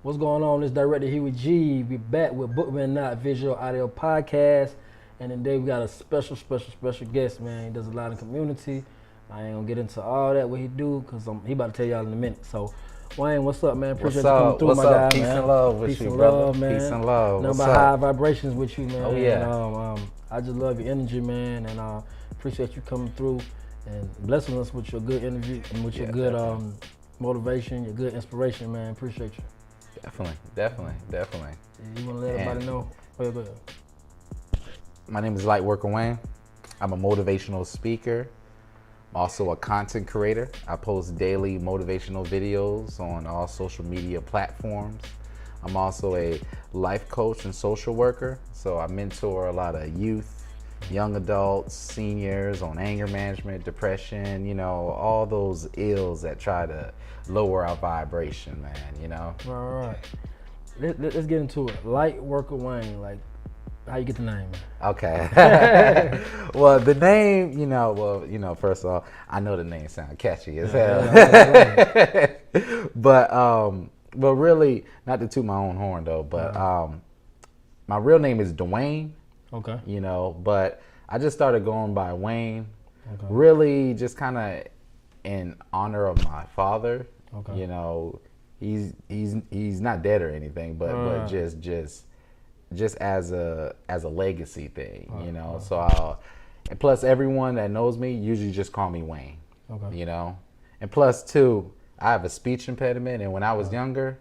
What's going on? This Director here with G. We back with Bookman Not Visual Audio Podcast. And today we got a special guest, man. He does a lot in community. I ain't gonna get into all that, what he do, because he about to tell y'all in a minute. So, Wayne, what's up, man? Appreciate you coming through, my guy, Peace man. and love with you, brother. Man. Peace and love. Nothing What's but high up? vibrations with you, man. Oh, yeah. And, I just love your energy, man, and appreciate you coming through and blessing us with your good interview and with your good motivation, your good inspiration, man. Appreciate you. Definitely. You want to let everybody know? Go ahead. My name is Lightworker Wayne. I'm a motivational speaker. I'm also a content creator. I post daily motivational videos on all social media platforms. I'm also a life coach and social worker. So I mentor a lot of youth, young adults, seniors on anger management, depression, all those ills that try to lower our vibration, man, All right. Let's get into it. Lightworker Wayne, like, how you get the name, man? Okay. Well, the name, first of all, I know the name sounds catchy as hell. But really, not to toot my own horn though, but my real name is Dwayne. Okay. But I just started going by Wayne. Okay. Really just kind of in honor of my father. Okay. He's not dead or anything, but just as a legacy thing, So and plus everyone that knows me usually just call me Wayne. Okay. And plus too, I have a speech impediment, and when I was younger,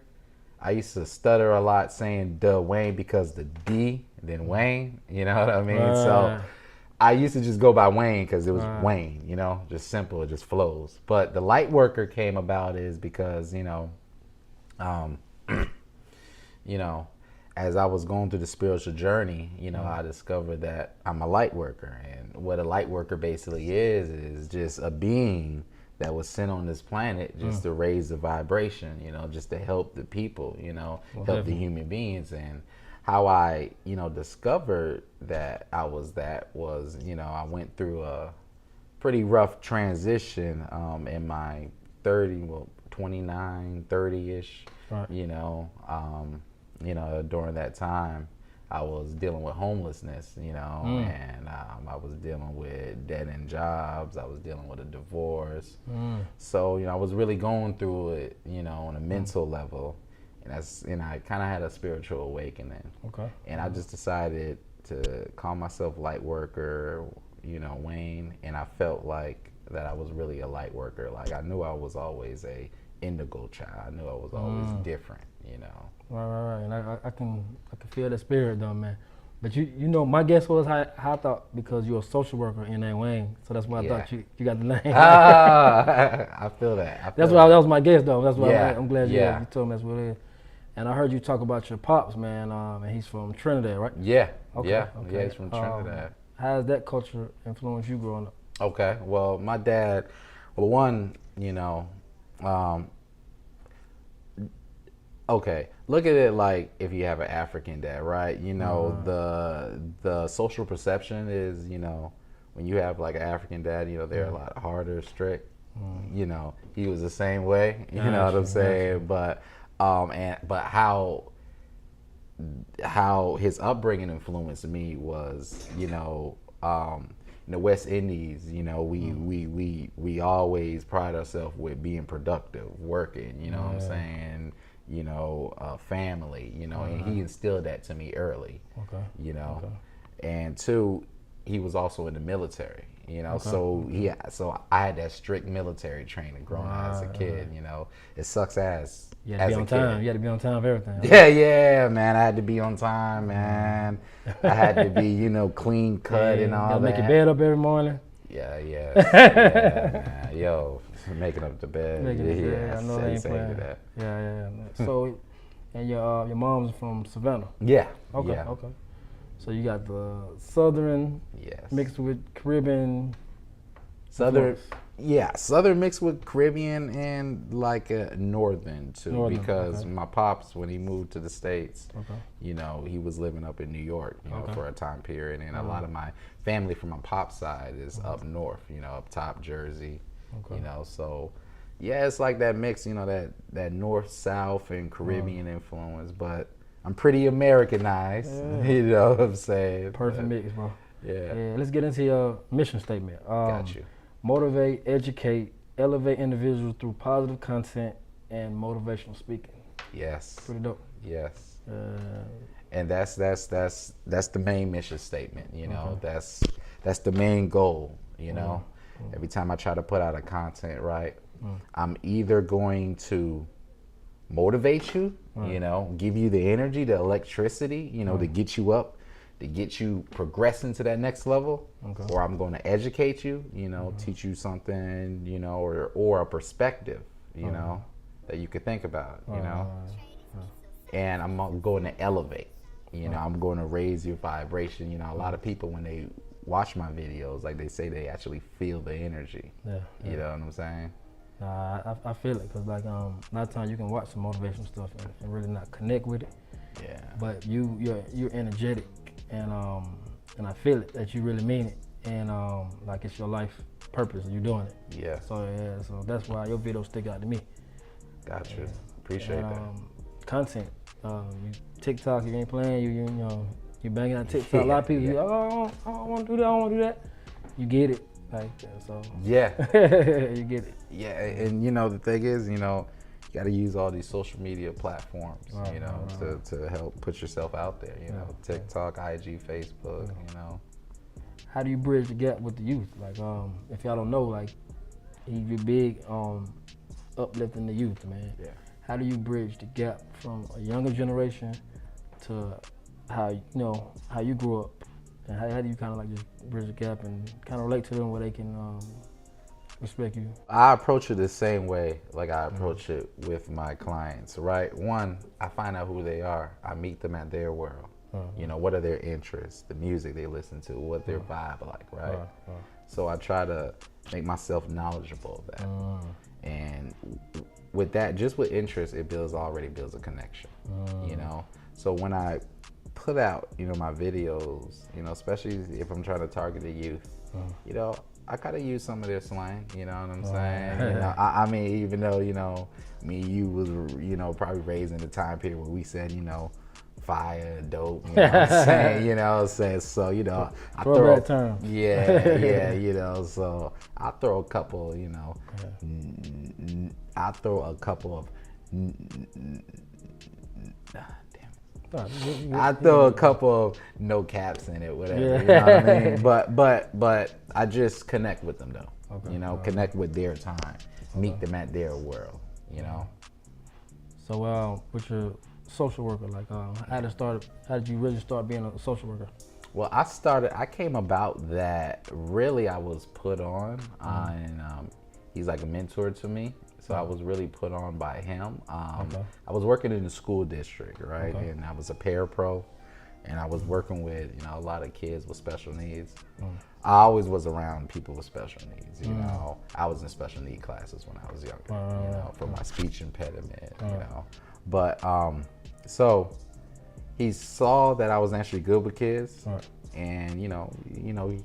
I used to stutter a lot saying "duh Wayne" because the D, then Wayne. You know what I mean? So I used to just go by Wayne because it was Wayne. Just simple, it just flows. But the Lightworker came about is because as I was going through the spiritual journey, I discovered that I'm a light worker. And what a light worker basically is just a being that was sent on this planet just to raise the vibration, just to help the people, help the human beings. And how I, discovered that I was I went through a pretty rough transition in my 29, 30-ish, right. During that time, I was dealing with homelessness, and I was dealing with dead-end jobs. I was dealing with a divorce. So, I was really going through it, on a mental level, and I kind of had a spiritual awakening. Okay. And I just decided to call myself Lightworker, Wayne, and I felt like that I was really a light worker. Like I knew I was always a indigo child. I knew I was always different, Right. And I can feel that spirit though, man. But my guess was how I thought, because you're a social worker in that Wayne, so that's why I thought you got the name. I feel that. That was my guess though. That's why I'm glad you told me that's what it is. And I heard you talk about your pops, man, and he's from Trinidad, right? Yeah. Okay. Yeah, he's from Trinidad. How has that culture influenced you growing up? Okay, well, my dad, one, okay, look at it like if you have an African dad, right? The social perception is, when you have like an African dad, they're a lot harder, strict. He was the same way, you know what I'm saying? But but how his upbringing influenced me was, in the West Indies, we always pride ourselves with being productive, working, what I'm saying, family, and he instilled that to me early. Okay. And two, he was also in the military, so I had that strict military training growing up as a kid, It sucks ass. You had to be on time. You had to be on time for everything. Yeah, man. I had to be on time, man. I had to be, clean cut and all that. Make your bed up every morning. Yeah, man. Yo, making up the bed. Making the bed. I know they ain't playing. Yeah. So, and your mom's from Savannah. Yeah. Okay. So you got the Southern mixed with Caribbean. Southern mixed with Caribbean and like a Northern too, because my pops, when he moved to the States, he was living up in New York, for a time period, and a lot of my family from my pop's side is up north, up top Jersey, so Yeah, it's like that mix, you know, that North, South, and Caribbean influence, but I'm pretty Americanized, you know what I'm saying? Perfect mix, bro. Yeah. Let's get into your mission statement. Got you. Motivate, educate, elevate individuals through positive content and motivational speaking. Yes. Pretty dope. Yes. And that's the main mission statement, you know. That's the main goal, you know. Every time I try to put out a content, right, I'm either going to motivate you, you know, give you the energy, the electricity, you know, to get you up, to get you progressing to that next level, or I'm going to educate you, you know, teach you something, you know, or a perspective, you know, that you could think about, you know. And I'm going to elevate, you know, I'm going to raise your vibration. You know, a lot of people, when they watch my videos, like they say they actually feel the energy. You know what I'm saying? I feel it, because like a lot of times you can watch some motivational stuff and really not connect with it. Yeah. But you're energetic, and I feel it that you really mean it, and like it's your life purpose. You're doing it. Yeah. So that's why your videos stick out to me. Gotcha. Appreciate that. Content. You TikTok, you ain't playing. You know, you banging out TikTok. A lot of people, I don't want to do that. I don't want to do that. You get it. Like, so yeah, you get it. Yeah, and you know the thing is, you know, you got to use all these social media platforms, you know, to help put yourself out there. You know, TikTok, IG, Facebook. You know, how do you bridge the gap with the youth? Like, if y'all don't know, like, you're big uplifting the youth, man. Yeah. How do you bridge the gap from a younger generation to how you grew up? And how do you kind of like just bridge the gap and kind of relate to them where they can respect you? I approach it the same way like I approach it with my clients, right? One, I find out who they are. I meet them at their world. You know, what are their interests, the music they listen to, what their vibe like, right? So I try to make myself knowledgeable of that. And with that, just with interest, it already builds a connection, you know? So when I put out, you know, my videos, you know, especially if I'm trying to target the youth, you know, I gotta use some of their slang, you know what I'm saying? You know, I mean, even though, you know, me and you was, you know, probably raised in the time period where we said, you know, fire, dope, you know what I'm saying? You know what I'm saying? So, you know, I throw term. Yeah, you know, so I throw a couple, you know, I throw a couple of I throw a couple of no caps in it, whatever. You know what I mean? But I just connect with them though. You know, connect with their time, meet them at their world. You know. So with your social worker, like how did you really start being a social worker? Well, I came about that really I was put on, and he's like a mentor to me. So I was really put on by him. I was working in the school district, right? And I was a parapro, and I was working with, you know, a lot of kids with special needs. I always was around people with special needs, you know. I was in special need classes when I was younger, you know, for my speech impediment, you know. But so he saw that I was actually good with kids, and you know,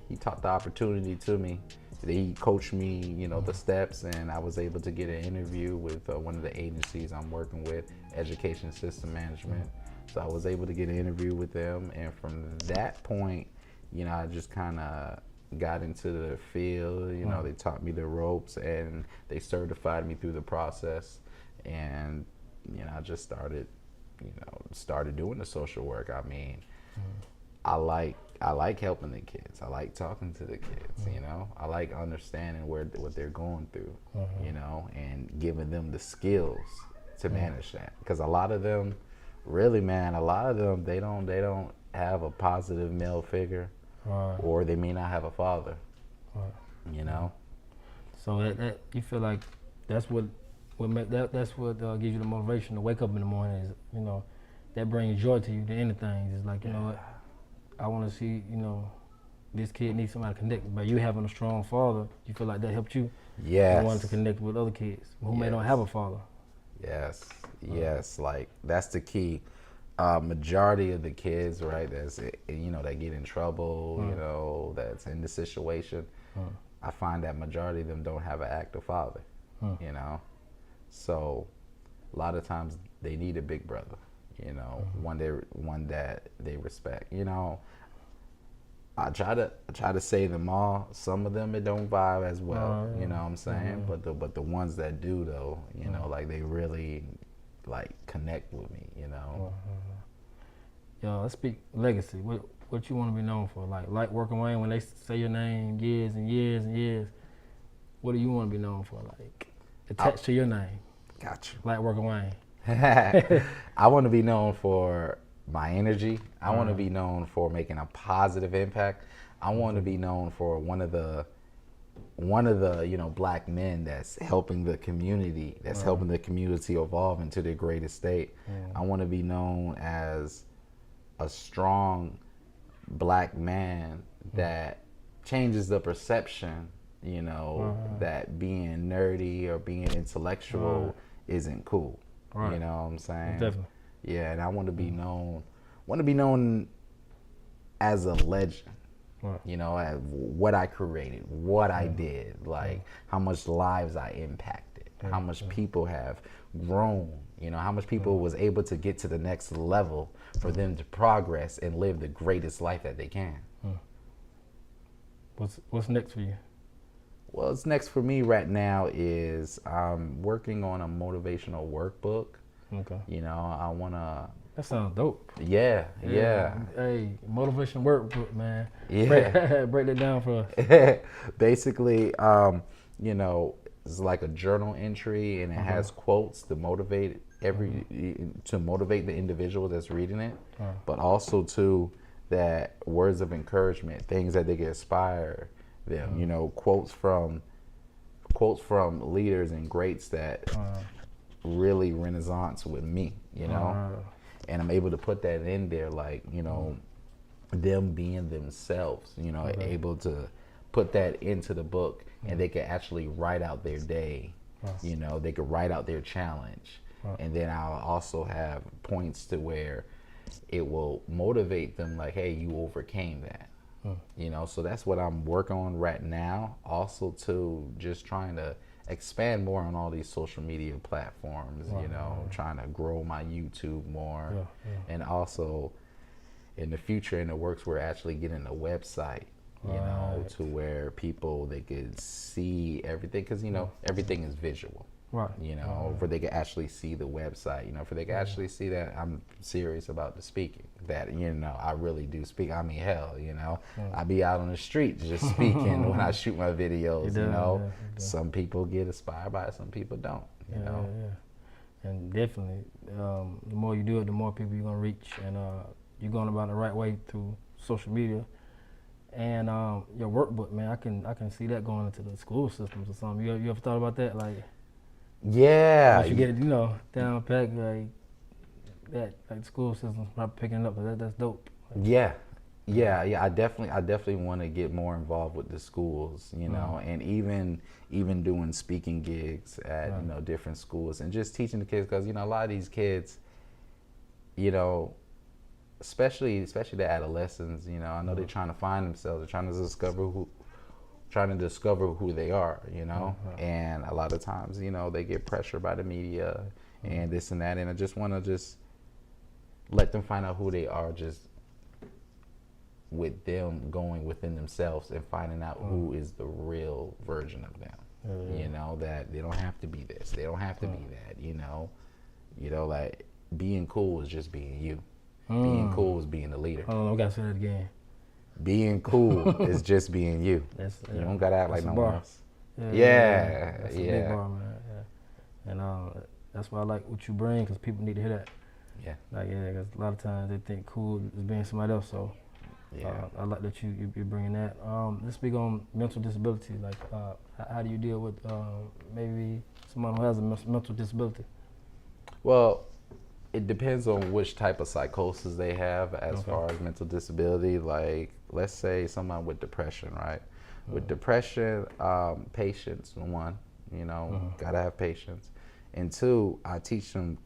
he taught the opportunity to me. He coached me, you know, the steps, and I was able to get an interview with one of the agencies I'm working with, Education System Management. So I was able to get an interview with them, and from that point, you know, I just kind of got into the field. You know, they taught me the ropes, and they certified me through the process, and you know, I just started doing the social work. I mean, I like helping the kids. I like talking to the kids, you know. I like understanding what they're going through, you know, and giving them the skills to manage that. Because a lot of them, really, man, they don't have a positive male figure, or they may not have a father, you know. So that you feel like that's what gives you the motivation to wake up in the morning. Is, you know, that brings joy to you to anything. It's like, you know what, I want to see, you know, this kid needs somebody to connect with. But you having a strong father, you feel like that helped you. Yes. Want to connect with other kids who may not have a father. Yes, yes, like that's the key. Majority of the kids, right, that's, you know, that get in trouble, you know, that's in the situation, I find that majority of them don't have an active father. you know. So a lot of times they need a big brother, you know, one that they respect. You know, I try to say them all. Some of them it don't vibe as well, you know what I'm saying? But the ones that do though, you know, like they really like connect with me, you know. Yo, let's speak legacy. What you want to be known for? Like Lightworker Wayne, when they say your name years and years and years, what do you want to be known for? Like attached to your name. Gotcha. Lightworker Wayne. I want to be known for my energy. I want to be known for making a positive impact. I want to be known for one of the you know, black men that's helping the community, that's helping the community evolve into their greatest state. I want to be known as a strong black man that changes the perception, you know, that being nerdy or being intellectual isn't cool. You know what I'm saying? Definitely. Yeah, and I want to be known as a legend. You know, as what I created, what I did, like how much lives I impacted, how much people have grown, you know, how much people was able to get to the next level for them to progress and live the greatest life that they can. What's next for you? Well, what's next for me right now is I'm working on a motivational workbook. Okay. You know, I want to... That sounds dope. Yeah. Hey, motivation workbook, man. Yeah. Break that down for us. Basically, you know, it's like a journal entry, and it has quotes to motivate the individual that's reading it, but also too that words of encouragement, things that they can inspire them. You know, quotes from leaders and greats that really renaissance with me. You know. And I'm able to put that in there, like, you know, them being themselves, you know, able to put that into the book, and they can actually write out their day, you know, they could write out their challenge. And then I'll also have points to where it will motivate them, like, hey, you overcame that, you know. So that's what I'm working on right now. Also, to just trying to expand more on all these social media platforms, you know, trying to grow my YouTube more. And also in the future, in the works, we're actually getting a website, you know, to where people, they could see everything, because, you know, everything is visual. You know, where they can actually see the website, you know, for they can actually see that I'm serious about the speaking, that, you know, I really do speak. I mean, hell, you know, I be out on the street just speaking when I shoot my videos, you know. Some people get inspired by it, some people don't, you know. And definitely, the more you do it, the more people you're going to reach, and you're going about it the right way through social media. And your workbook, man, I can see that going into the school systems or something. You ever thought about that? Like, yeah, once you get it, you know, down packed like that, like school systems probably picking it up. That's dope. Yeah. I definitely want to get more involved with the schools, you know, and even doing speaking gigs at you know, different schools, and just teaching the kids, because, you know, a lot of these kids, you know, especially the adolescents, you know, I know they're trying to find themselves, they're trying to discover who they are, you know. And a lot of times, you know, they get pressured by the media and this and that, and I just want to just let them find out who they are, just with them going within themselves and finding out who is the real version of them. You know, that they don't have to be this, they don't have to be that, you know, like being cool is just being you. Being cool is being the leader. Oh, I gotta say that again. Being cool is just being you. You don't gotta act like no one else. That's a big bar, man. And that's why I like what you bring, because people need to hear that. Because a lot of times they think cool is being somebody else. So I like that you're bringing that. Let's speak on mental disability. Like, how do you deal with maybe someone who has a mental disability? Well, it depends on which type of psychosis they have as far as mental disability. Like, let's say someone with depression, right? With depression, patience, one, you know, gotta have patience. And two, I teach them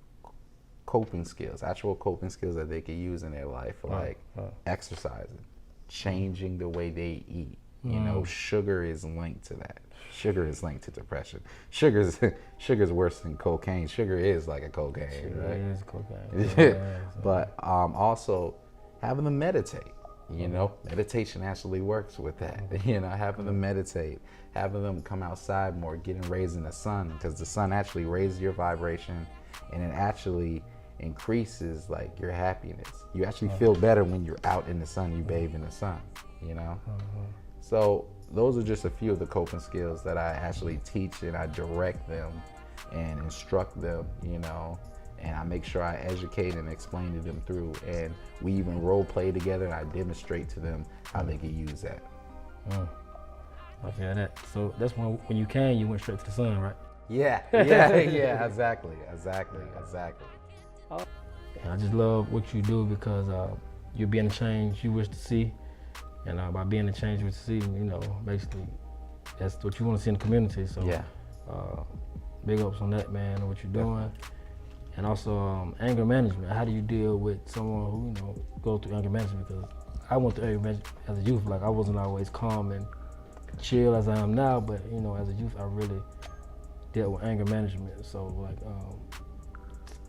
coping skills, actual coping skills that they can use in their life, like exercising, changing the way they eat, You know, sugar is linked to that. Sugar is linked to depression. Sugar's worse than cocaine. Sugar is like a cocaine, right? It is cocaine. But also having them meditate. You know, meditation actually works with that. You know, having them meditate, having them come outside more, getting raised in the sun, because the sun actually raises your vibration, and it actually increases like your happiness. You actually feel better when you're out in the sun, you bathe in the sun, you know? So those are just a few of the coping skills that I actually teach, and I direct them and instruct them, you know, and I make sure I educate and explain to them through, and we even role play together, and I demonstrate to them how they can use that. I feel that. So that's when you went straight to the sun, right? Yeah, exactly. I just love what you do, because you're being the change you wish to see, and by being the change you wish to see, you know, basically that's what you want to see in the community. So big ups on that, man, and what you're doing. And also anger management. How do you deal with someone who, you know, goes through anger management? Because I went through anger management as a youth. Like, I wasn't always calm and chill as I am now, but, you know, as a youth, I really dealt with anger management. So, like,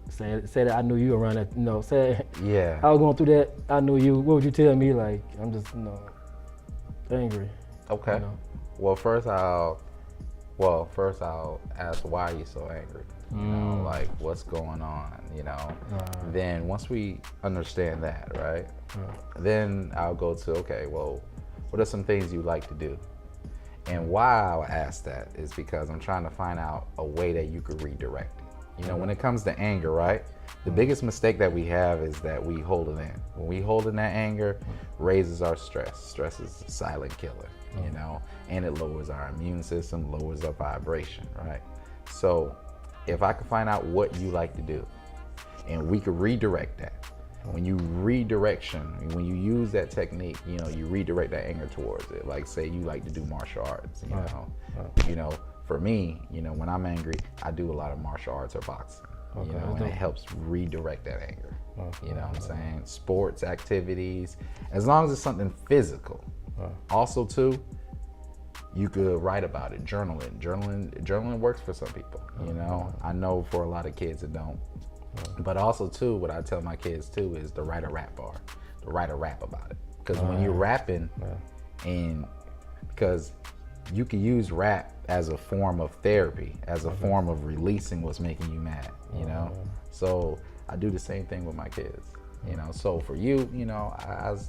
say that I knew you around that, you know, say I was going through that, I knew you. What would you tell me? Like, I'm just, you know, angry. Okay. You know? Well, first I'll ask, why are you so angry? You know, like, what's going on, you know? Then once we understand that, right? Then I'll go to, okay, well, what are some things you like to do? And why I'll ask that is because I'm trying to find out a way that you could redirect it. You know, when it comes to anger, right? The biggest mistake that we have is that we hold it in. When we hold in that anger, raises our stress. Stress is a silent killer, you know? And it lowers our immune system, lowers our vibration, right? So if I could find out what you like to do, and we could redirect that. When you when you use that technique, you know, you redirect that anger towards it. Like, say you like to do martial arts, you know, for me, you know, when I'm angry, I do a lot of martial arts or boxing, you know, and it helps redirect that anger. You know what I'm saying? Sports, activities, as long as it's something physical. Also, too, you could write about it, journaling works for some people, you know. I know for a lot of kids it don't. But also, too, what I tell my kids, too, is to write a rap about it. Because when you're rapping, and because you can use rap as a form of therapy, as a form of releasing what's making you mad, you know? So I do the same thing with my kids, you know? So for you, you know,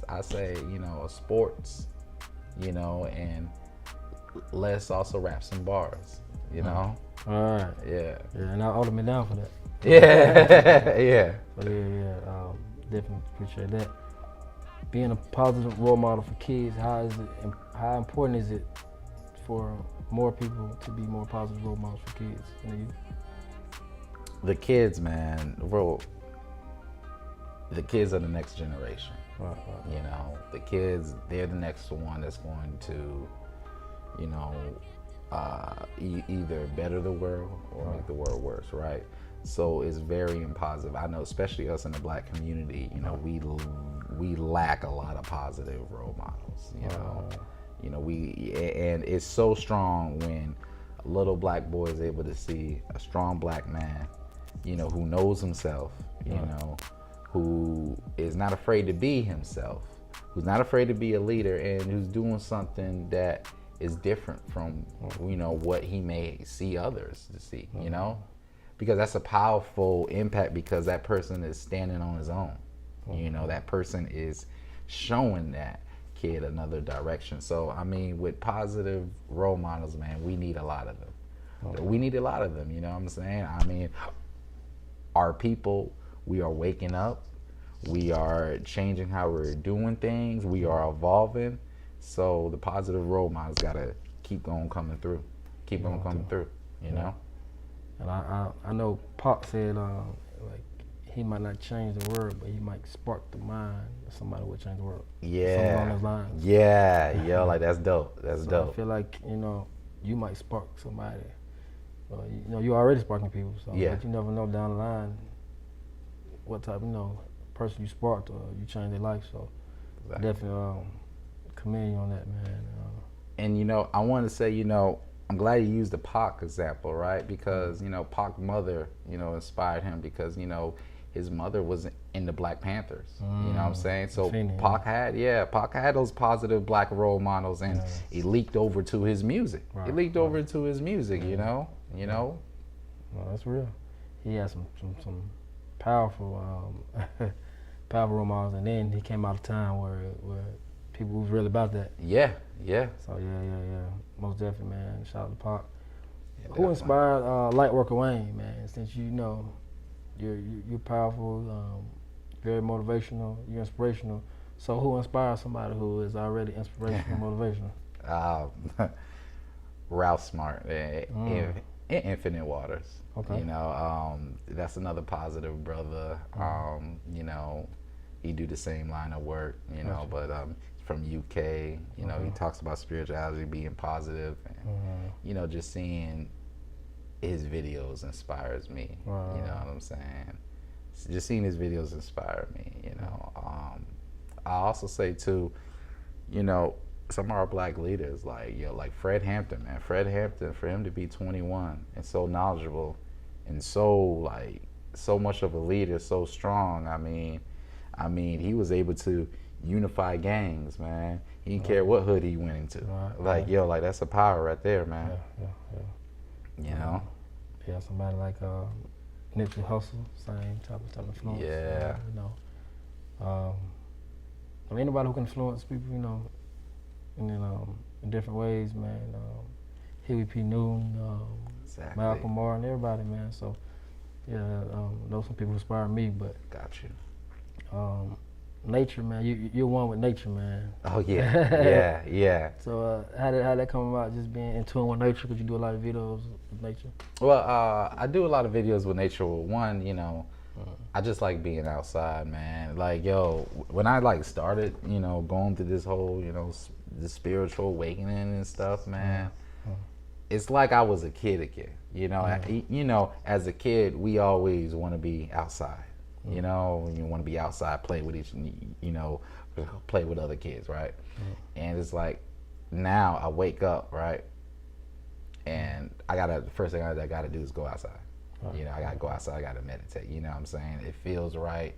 I say, you know, sports, you know, and let's also rap some bars, you know? All right. Yeah, and I'll order me down for that. Yeah. Definitely appreciate that. Being a positive role model for kids, how important is it for more people to be more positive role models for kids in the youth? The kids, man, the kids are the next generation. You know, the kids, they're the next one that's going to, you know, either better the world or make the world worse, right? So it's very positive. I know, especially us in the Black community, you know, we lack a lot of positive role models. You know, and it's so strong when a little Black boy is able to see a strong Black man, you know, who knows himself, you know, who is not afraid to be himself, who's not afraid to be a leader, and who's doing something that is different from, you know, what he may see others to see, you know. Because that's a powerful impact, because that person is standing on his own. You know, that person is showing that kid another direction. So, I mean, with positive role models, man, we need a lot of them. We need a lot of them, you know what I'm saying? I mean, our people, we are waking up. We are changing how we're doing things. We are evolving. So the positive role models got to keep on coming through. Keep on coming through, you know? And I know Pop said like he might not change the world, but he might spark the mind of somebody who would change the world. Something along those lines. Yeah, like that's dope. That's dope. I feel like, you know, you might spark somebody. You know, you're already sparking people, so but you never know down the line what type, you know, person you sparked or you changed their life. So definitely commend you on that, man. And you know, I want to say, you know, I'm glad you used the Pac example, right? Because you know, Pac's mother, you know, inspired him because you know his mother was in the Black Panthers. You know what I'm saying? So Pac had those positive black role models, and it leaked over to his music. Right, it leaked over to his music. You know. No, that's real. He had some powerful powerful role models, and then he came out of time where people was really about that. Yeah. So yeah. Most definitely, man. Shout out to Pac. Yeah, who inspired Lightworker Wayne, man? Since you know you're powerful, very motivational, you're inspirational. So who inspires somebody who is already inspirational, motivational? Ralph Smart, Infinite Waters. Okay. You know, that's another positive brother. You know, he do the same line of work. You know, but from UK. You know, he talks about spirituality being positive, and you know, just seeing his videos inspires me. You know what I'm saying? Just seeing his videos inspire me. You know, I also say too, you know, some of our black leaders, like like Fred Hampton, man. Fred Hampton, for him to be 21 and so knowledgeable and so much of a leader, so strong. I mean, he was able to unify gangs, man. He didn't care what hood he went into. Like that's a power right there, man. Yeah. You know. Yeah, somebody like Nipsey Hussle, same type of influence. Yeah. You know. I mean, anybody who can influence people, you know, in different ways, man. Huey P. Newton, exactly. Malcolm Martin, everybody, man. So, yeah, those some people who inspire me, but. Got you. Nature, man. You're one with nature, man. Oh yeah, yeah. So how did that come about? Just being in tune with nature? Because you do a lot of videos with nature. Well, I do a lot of videos with nature. One, you know, I just like being outside, man. Like, when I started, you know, going through this whole, you know, the spiritual awakening and stuff, man. It's like I was a kid again. You know, you know, as a kid, we always want to be outside. You know, you want to be outside, play with play with other kids, right? And it's like, now I wake up, right? And the first thing I gotta do is go outside. You know, I gotta go outside, I gotta meditate. You know what I'm saying? It feels right.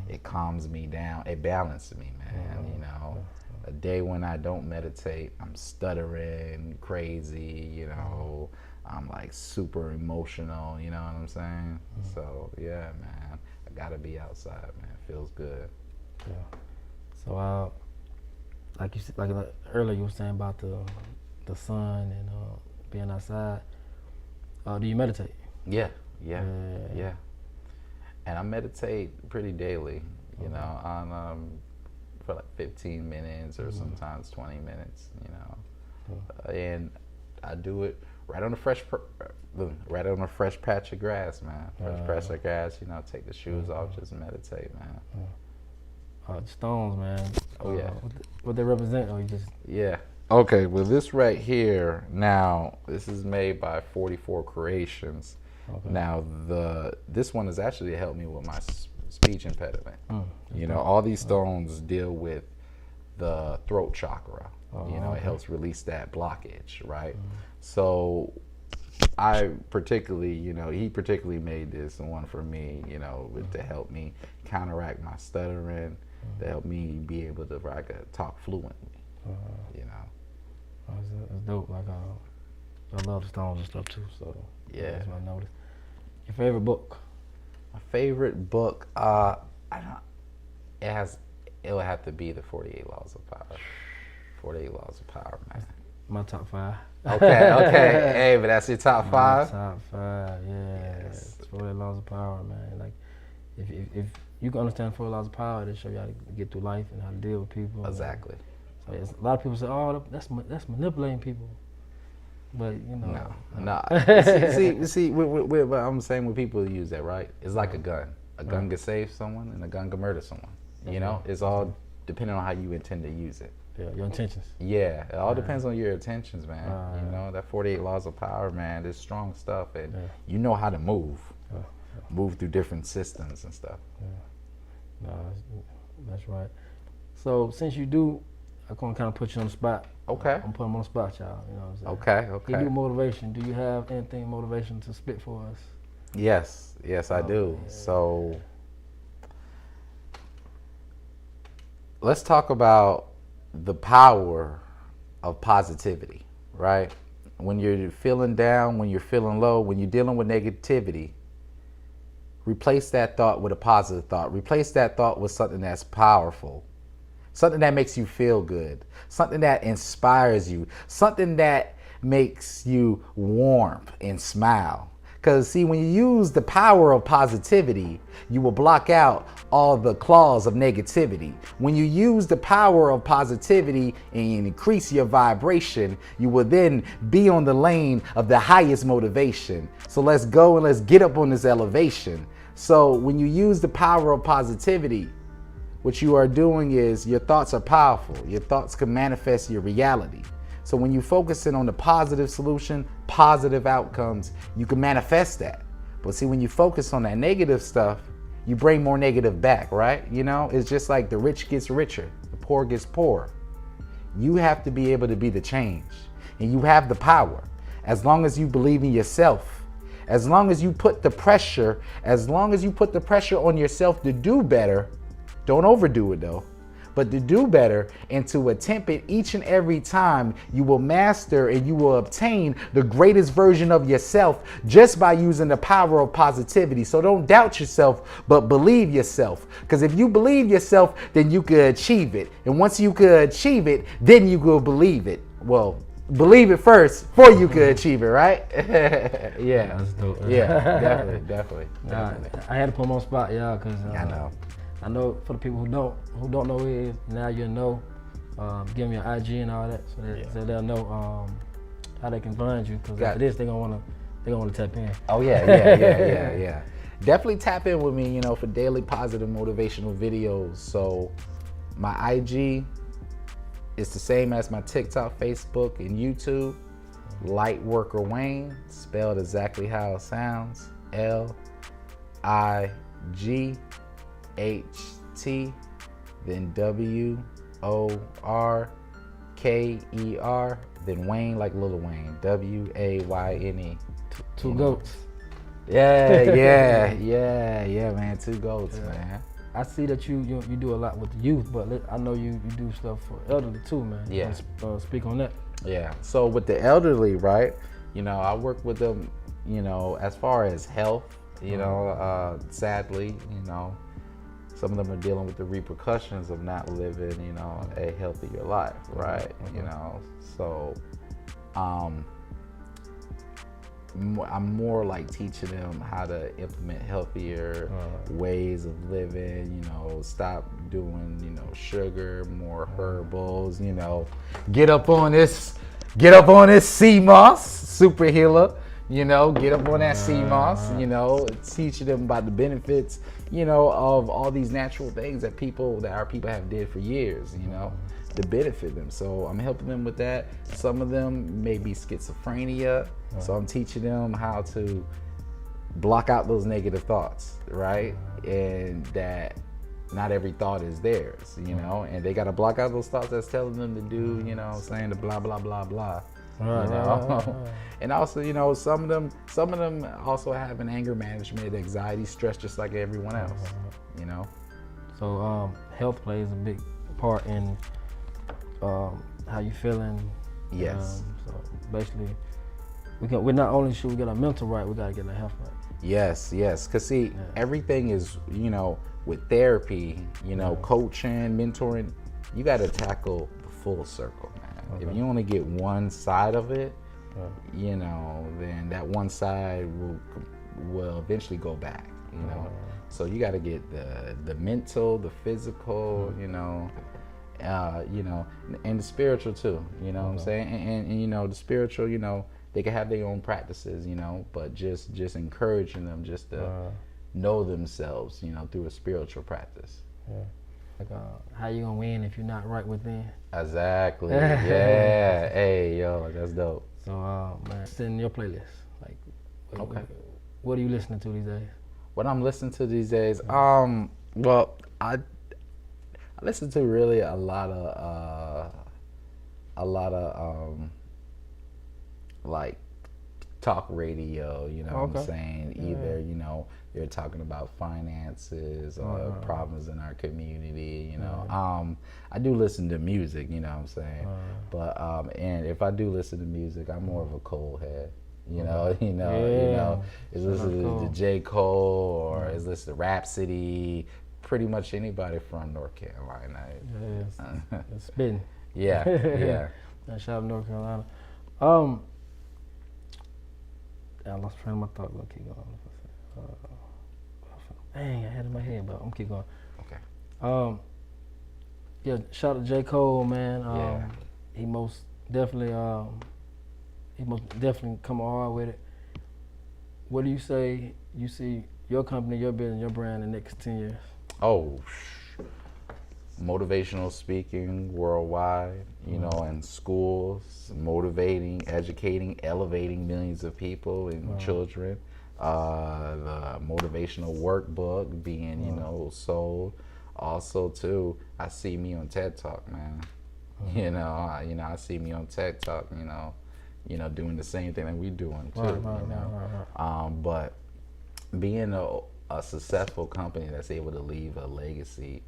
It calms me down. It balances me, man. You know, a day when I don't meditate, I'm stuttering, crazy, you know, I'm like super emotional, you know what I'm saying? So, yeah, man. I gotta be outside, man. It feels good. Yeah. So, like you said, like earlier you were saying about the sun and being outside. Do you meditate? Yeah. And I meditate pretty daily. You know, on for like 15 minutes or sometimes 20 minutes. You know, and I do it right on a fresh patch of grass, man. Fresh patch of grass, you know, take the shoes off, just meditate, man. Stones, man. Oh, yeah. What they represent, or you just... Yeah. Okay, well, this right here, now, this is made by 44 Creations. Okay. Now, this one has actually helped me with my speech impediment. You know, all these stones deal with the throat chakra. You know, it helps release that blockage, right? So I particularly, you know, he particularly made this one for me, you know, to help me counteract my stuttering, to help me be able to talk fluently, you know. That's dope. Like, I love the stones and stuff too, so yeah. That's what I noticed. Your favorite book? My favorite book, it would have to be the 48 Laws of Power. 48 Laws of Power, man. My top 5. Okay. Hey, but that's your top 5? Top 5, yeah. Yes. 48 Laws of Power, man. Like, if you can understand 48 Laws of Power, it'll show you how to get through life and how to deal with people. Exactly. So a lot of people say, oh, that's manipulating people. But, you know. No. see, what I'm saying when people use that, right? It's like a gun. A gun can save someone and a gun can murder someone. You know? It's all depending on how you intend to use it. Yeah, your intentions. Yeah, it all depends on your intentions, man. You know, that 48 Laws of Power, man, there's strong stuff, and you know how to move through different systems and stuff. Yeah. No, that's right. So since you do I'm gonna kind of put you on the spot. Okay. I'm putting him on the spot, y'all. You know what I'm saying? Okay. Okay. You do motivation. Do you have anything motivation to spit for us? Yes. Yes, I do. Yeah. So let's talk about the power of positivity, right? When you're feeling down, when you're feeling low, when you're dealing with negativity, replace that thought with a positive thought. Replace that thought with something that's powerful, something that makes you feel good, something that inspires you, something that makes you warm and smile. Because see, when you use the power of positivity, you will block out all the claws of negativity. When you use the power of positivity and increase your vibration, you will then be on the lane of the highest motivation. So let's go and let's get up on this elevation. So when you use the power of positivity, what you are doing is your thoughts are powerful. Your thoughts can manifest your reality. So when you focus in on the positive solution, positive outcomes, you can manifest that. But see, when you focus on that negative stuff, you bring more negative back, right? You know, it's just like the rich gets richer, the poor gets poorer. You have to be able to be the change, and you have the power. As long as you believe in yourself, as long as you put the pressure, on yourself to do better, don't overdo it though. But to do better and to attempt it each and every time, you will master and you will obtain the greatest version of yourself just by using the power of positivity. So don't doubt yourself, but believe yourself. Because if you believe yourself, then you could achieve it. And once you could achieve it, then you could believe it. Well, believe it first before you could achieve it, right? Yeah. That's dope. Yeah, definitely. I had to put him on spot, y'all, because I know. I know for the people who don't know who he is, now you know. Give them your IG and all that, so they'll know how they can find you. Because after this, they're gonna wanna tap in. Oh yeah. Definitely tap in with me, for daily positive motivational videos. So my IG is the same as my TikTok, Facebook, and YouTube. Lightworker Wayne, spelled exactly how it sounds. LIGHT, then WORKER, then Wayne like Lil Wayne, WAYNE. Two goats. Yeah, man. Two goats, man. I see that you do a lot with the youth, but I know you do stuff for elderly too, man. Yeah. Speak on that. Yeah. So with the elderly, right? I work with them, as far as health, sadly, some of them are dealing with the repercussions of not living, a healthier life, right? So I'm more like teaching them how to implement healthier ways of living, stop doing, sugar, more herbals, get up on this sea moss, super healer, get up on that sea moss, teaching them about the benefits, of all these natural things that our people have did for years, to benefit them. So I'm helping them with that. Some of them may be schizophrenia, so I'm teaching them how to block out those negative thoughts, right? And that not every thought is theirs, and they got to block out those thoughts that's telling them to do, saying the blah, blah, blah, blah. And also, some of them also have an anger management, anxiety, stress, just like everyone else, So health plays a big part in how you feeling. Yes. So basically, we're not only sure we get our mental right, we gotta get our health right. Yes. Cause see, everything is, with therapy, coaching, mentoring, you gotta tackle the full circle, man. Okay. If you only get one side of it, then that one side will eventually go back, So you got to get the mental, the physical, and the spiritual too, what I'm saying? And the spiritual, they can have their own practices, but just encouraging them just to know themselves, through a spiritual practice. Yeah. Like, how you gonna win if you're not right within? Exactly. Yeah. Hey, yo, that's dope. So, man, send your playlist. Like, what are you listening to these days? What I'm listening to these days? Well, I I listen to really a lot of like talk radio, you know what I'm saying? Either, you know, they're talking about finances or problems in our community, you know. I do listen to music, you know what I'm saying? But and if I do listen to music, I'm more of a cold head. You know, is listening to J. Cole or is listening to Rhapsody, pretty much anybody from North Carolina. It's spitting. Yeah. Shout out to North Carolina. I lost train of my thought. We'll keep going. Dang, I had it in my head, but I'm gonna keep going. Okay. Yeah, shout out to J. Cole, man. He most definitely come hard with it. What do you say you see your company, your business, your brand in the next 10 years? Oh, motivational speaking worldwide, you know, in schools, motivating, educating, elevating millions of people and children. The motivational workbook being, you know, sold. Also, too, I see me on TED Talk, man. You know, I see me on TED Talk, you know, doing the same thing that we doing too. But being a successful company that's able to leave a legacy,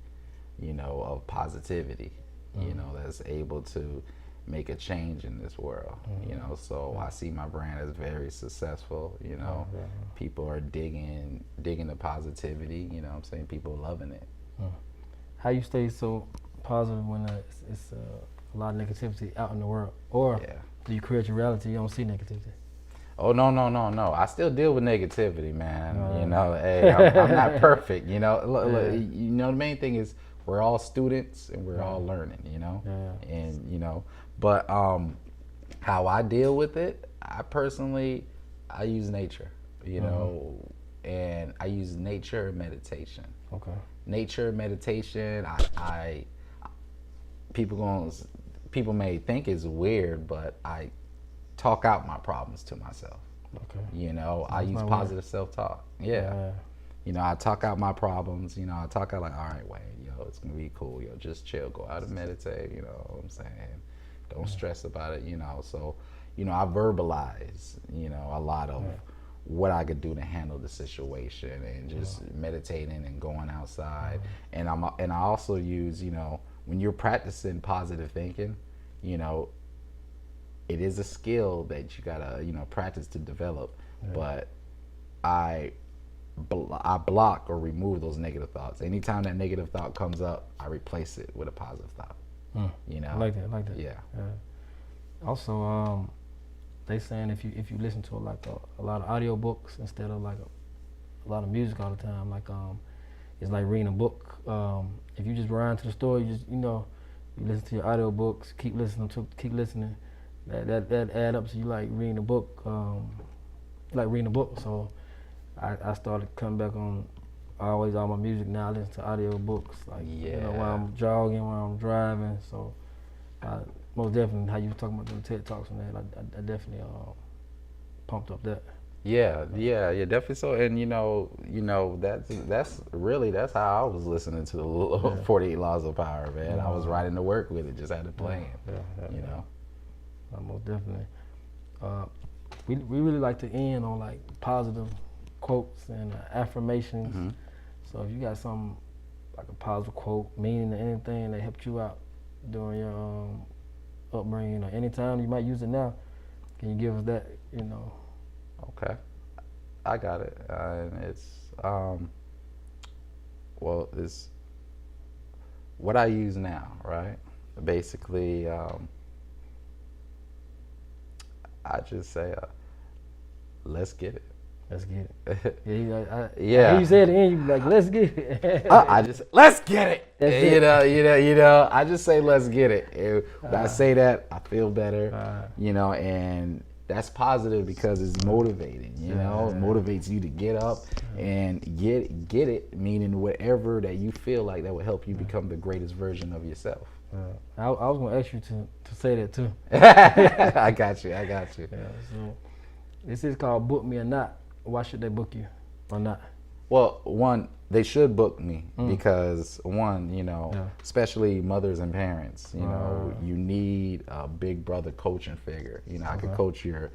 you know, of positivity, you know, that's able to make a change in this world, you know. So I see my brand as very successful, you know. People are digging the positivity, you know what I'm saying? People loving it. How you stay so positive when it's a lot of negativity out in the world? Or do you create your reality, you don't see negativity? Oh, no. I still deal with negativity, man. You know, hey, I'm not perfect, you know. Look, you know, the main thing is we're all students and we're all learning, you know. And, you know, but how I deal with it, I use nature, you know, and I use nature and meditation. Okay. Nature and meditation, people may think it's weird, but I talk out my problems to myself. Okay. You know, I use positive self-talk. Yeah. You know, I talk out my problems. You know, I talk out like, all right, Wayne, yo, it's gonna be cool. Yo, just chill, go out and meditate. You know what I'm saying? Don't stress about it. You know, so, you know, I verbalize, you know, a lot of what I could do to handle the situation and just meditating and going outside. And I also use, you know, when you're practicing positive thinking, you know, it is a skill that you gotta, you know, practice to develop. But I block or remove those negative thoughts. Anytime that negative thought comes up, I replace it with a positive thought. You know, I like that. Yeah. Also, they saying if you listen to a lot of audio books instead of like a lot of music all the time, like it's like reading a book. If you just run to the store, you listen to your audio books, keep listening. That add up to you like reading a book. So I started coming back on all my music now. I listen to audio books, like you know, while I'm jogging, while I'm driving. So most definitely, how you were talking about the TED Talks and that, I definitely pumped up that. Yeah, definitely so. And you know that's how I was listening to the 48 Laws of Power, man. I was riding to work with it, just had it playing. You know. Most definitely. We really like to end on like positive quotes and affirmations. So if you got something like a positive quote, meaning anything that helped you out during your upbringing or anytime you might use it now, can you give us that? You know. Okay, I got it. It's it's what I use now, right? Basically, I just say, let's get it. Let's get it. Yeah. You said it, and you be like, let's get it. I just let's get it. You know. I just say let's get it. And when I say that, I feel better. You know, and that's positive because it's motivating. You know, it motivates you to get up and get it. Meaning whatever that you feel like that will help you become the greatest version of yourself. I was going to ask you to say that too. I got you. Yeah, so this is called Book Me or Not. Why should they book you or not? Well, one, They should book me because one, you know, especially mothers and parents, you know, you need a big brother coaching figure. You know, I could coach your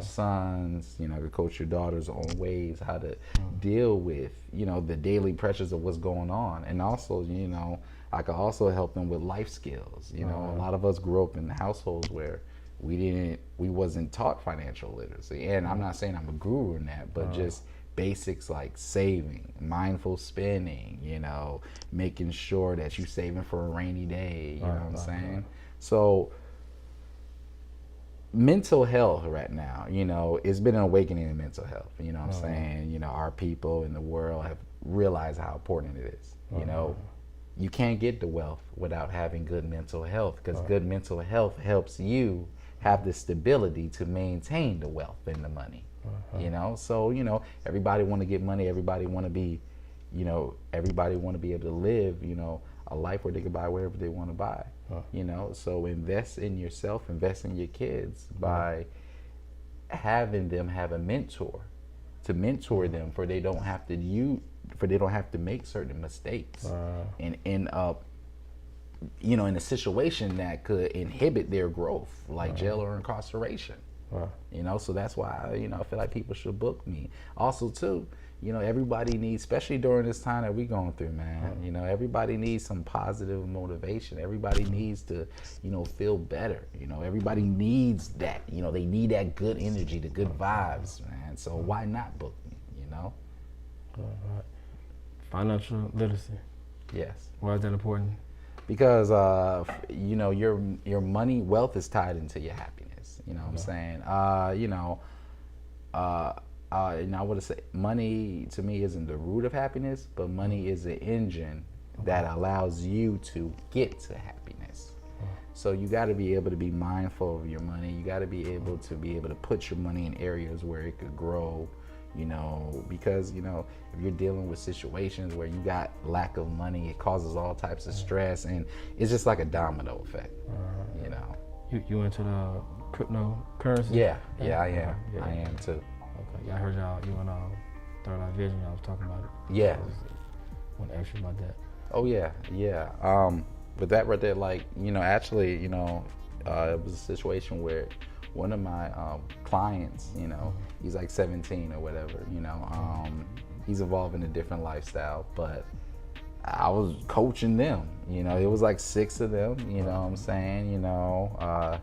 sons, you know, I could coach your daughters on ways how to deal with, you know, the daily pressures of what's going on. And also, you know, I could also help them with life skills. You know, a lot of us grew up in households where we wasn't taught financial literacy. And I'm not saying I'm a guru in that, but just basics like saving, mindful spending, you know, making sure that you're saving for a rainy day, you know what I'm saying? So mental health right now, you know, it's been an awakening in mental health, you know what I'm saying? You know, our people in the world have realized how important it is. You know, you can't get the wealth without having good mental health, because good mental health helps you have the stability to maintain the wealth and the money. You know, so, you know, everybody want to get money, everybody want to be, you know, everybody want to be able to live, you know, a life where they can buy whatever they want to buy. You know, so invest in yourself, invest in your kids by having them have a mentor to mentor them, for they don't have to make certain mistakes and end up, you know, in a situation that could inhibit their growth, like jail or incarceration. You know, so that's why, you know, I feel like people should book me. Also, too, you know, everybody needs, especially during this time that we're going through, man, you know, everybody needs some positive motivation. Everybody needs to, you know, feel better. You know, everybody needs that. You know, they need that good energy, the good vibes, man. So why not book me, you know? Financial literacy. Yes. Why is that important? Because, you know, your money, wealth is tied into your happiness. You know what I'm saying? You know, and I would say money to me isn't the root of happiness, but money is the engine that allows you to get to happiness. So you got to be able to be mindful of your money. You got to be able to put your money in areas where it could grow. You know, because, you know, if you're dealing with situations where you got lack of money, it causes all types of stress, and it's just like a domino effect. You know. You into the cryptocurrency? Yeah, I am. I am too. Okay, yeah, I heard you and Third Eye Vision, y'all was talking about it. Yeah. I want to ask you about that. Oh yeah. But that right there, like, you know, actually, you know, it was a situation where one of my clients, you know, he's like 17 or whatever, you know, he's involved in a different lifestyle, but I was coaching them, you know, it was like 6 of them, you know what I'm saying, all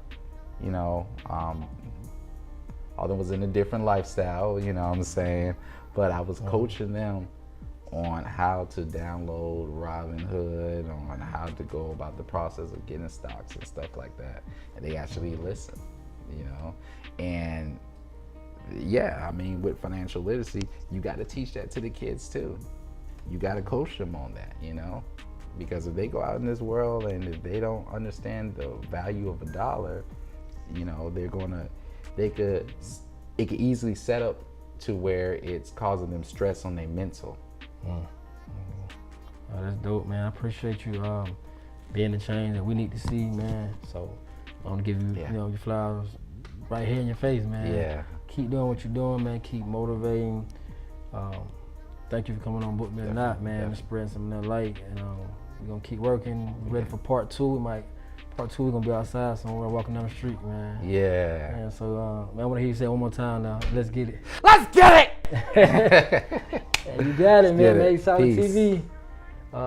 of them was in a different lifestyle, you know what I'm saying, but I was coaching them on how to download Robinhood, on how to go about the process of getting stocks and stuff like that, and they actually listened, you know, and yeah, I mean, with financial literacy, you got to teach that to the kids too. You got to coach them on that, you know, because if they go out in this world and if they don't understand the value of a dollar, you know, it could easily set up to where it's causing them stress on their mental. Oh, that's dope, man. I appreciate you being the change that we need to see, man. So I want to give you, you know, your flowers right here in your face, man. Yeah. Keep doing what you're doing, man. Keep motivating. Thank you for coming on Book Me or Not, man. And spreading some of that light. And we're gonna keep working. We're ready for part 2. Part 2 we're gonna be outside somewhere walking down the street, man. Yeah. And so man, I wanna hear you say it one more time now. Let's get it. Let's get it! And you got it, man. Madesolid TV.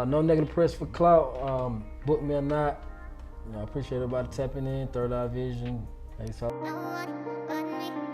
No negative press for clout. Book Me or Not. You know, I appreciate everybody tapping in. Third Eye Vision. Madesolid.